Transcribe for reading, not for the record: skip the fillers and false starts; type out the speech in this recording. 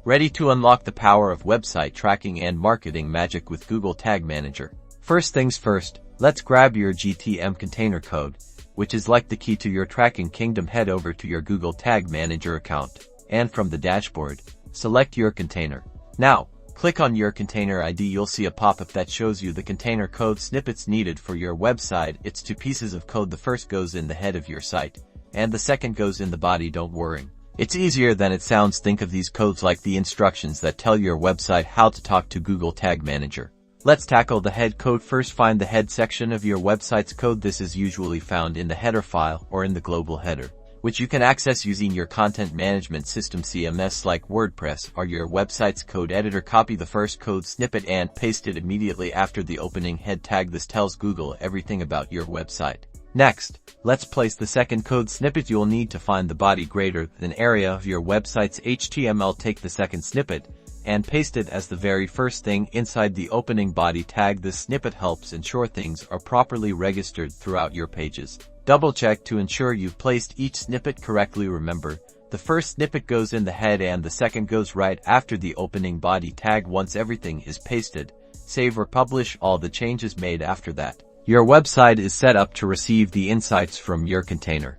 Ready to unlock the power of website tracking and marketing magic with Google Tag Manager. First things first, let's grab your GTM container code, which is like the key to your tracking kingdom. Head over to your Google Tag Manager account, and from the dashboard, select your container. Now, click on your container ID. You'll see a pop-up that shows you the container code snippets needed for your website. It's 2 pieces of code. The first goes in the head of your site, and the second goes in the body. Don't worry, it's easier than it sounds. Think of these codes like the instructions that tell your website how to talk to Google Tag Manager. Let's tackle the head code first. Find the head section of your website's code. This is usually found in the header file or in the global header, which you can access using your content management system CMS like WordPress or your website's code editor. Copy the first code snippet and paste it immediately after the opening head tag. This tells Google everything about your website. Next, let's place the second code snippet. You'll need to find the body greater than area of your website's HTML. Take the second snippet and paste it as the very first thing inside the opening body tag. This snippet helps ensure things are properly registered throughout your pages. Double check to ensure you've placed each snippet correctly. Remember, the first snippet goes in the head and the second goes right after the opening body tag. Once everything is pasted, save or publish all the changes made after that. Your website is set up to receive the insights from your container.